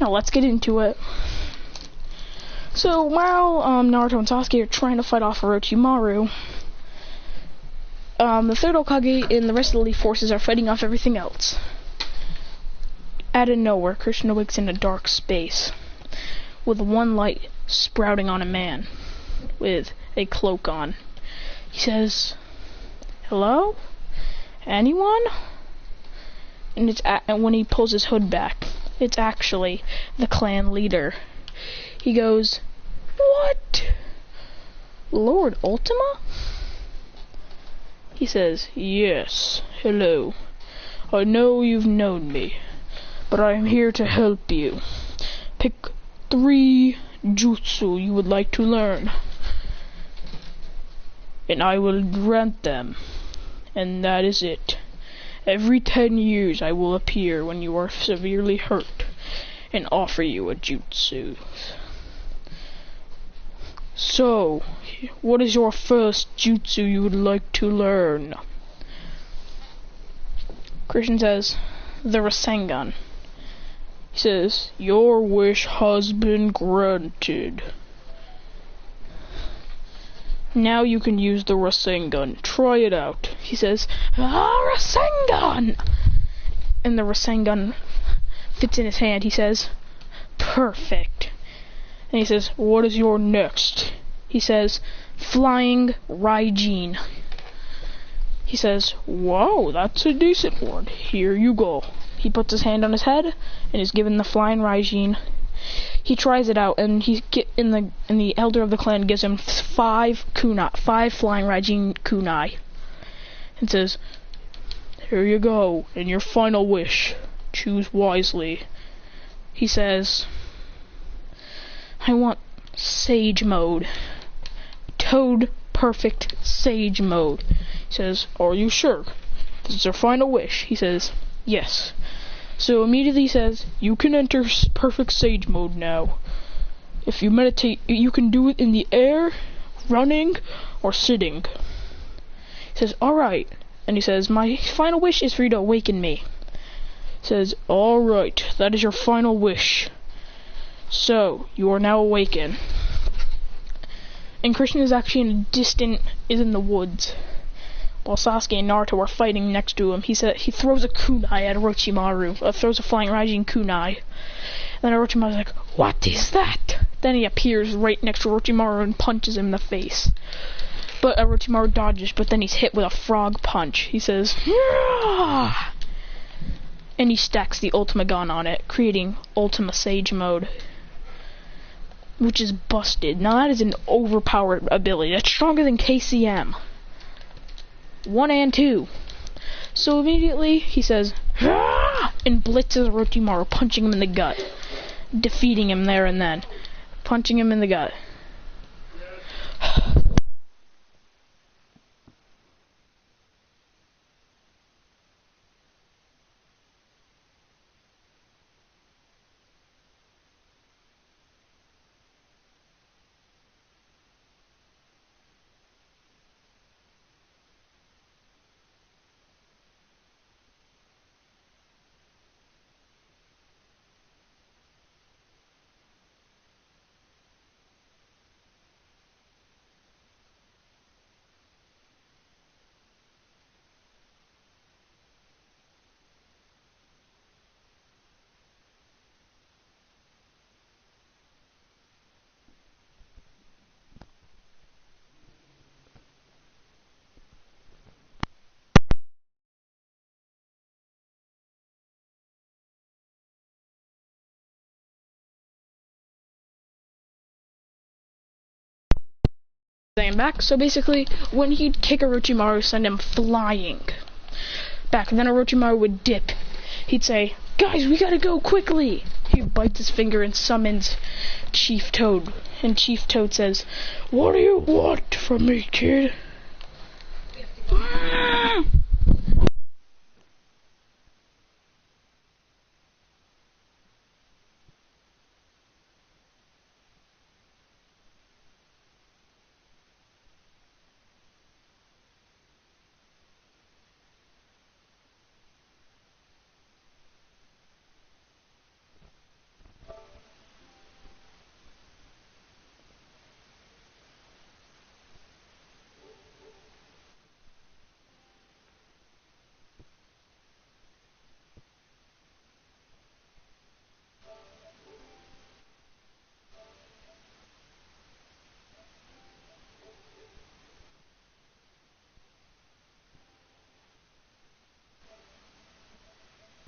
Now let's get into it. So while Naruto and Sasuke are trying to fight off Orochimaru, the third Hokage and the rest of the elite forces are fighting off everything else. Out of nowhere, Christian awakes in a dark space with one light sprouting on a man with a cloak on. He says, "Hello? Anyone?" And when he pulls his hood back, it's actually the clan leader. He goes, "What? Lord Ultima?" He says, "Yes, hello. I know you've known me, but I am here to help you. Pick 3 jutsu you would like to learn, and I will grant them, and that is it. Every 10 years I will appear when you are severely hurt and offer you a jutsu. So, what is your first jutsu you would like to learn?" Christian says, "The Rasengan." He says, "Your wish has been granted. Now you can use the Rasengan. Try it out." He says, Rasengan!" And the Rasengan fits in his hand. He says, "Perfect." And he says, "What is your next?" He says, "Flying Raijin." He says, "Whoa, that's a decent one. Here you go." He puts his hand on his head and is given the Flying Raijin. He tries it out, and the elder of the clan gives him 5 Flying Raijin kunai, and says, "Here you go, and your final wish. Choose wisely." He says, "I want Sage Mode. Toad Perfect Sage Mode." He says, "Are you sure? This is your final wish?" He says, "Yes." So immediately he says, "You can enter Perfect Sage Mode now. If you meditate, you can do it in the air, running, or sitting." He says, "Alright." And he says, "My final wish is for you to awaken me." He says, "Alright, that is your final wish. So, you are now awakened." And Christian is actually in the woods, while Sasuke and Naruto are fighting next to him. He throws a kunai at Orochimaru, throws a Flying Raijin kunai. And then Orochimaru's like, "What is that?" Then he appears right next to Orochimaru and punches him in the face. But Orochimaru dodges, but then he's hit with a frog punch. He says, "Yeah!" And he stacks the Ultima gun on it, creating Ultima Sage Mode, which is busted. Now that is an overpowered ability. That's stronger than KCM. 1 and 2. So immediately he says, "Ah!" and blitzes Orochimaru, punching him in the gut, defeating him there and then, punching him in the gut. Back. So basically, when he'd kick Orochimaru, send him flying back, and then Orochimaru would dip. He'd say, "Guys, we gotta go quickly." He bites his finger and summons Chief Toad, and Chief Toad says, "What do you want from me, kid?"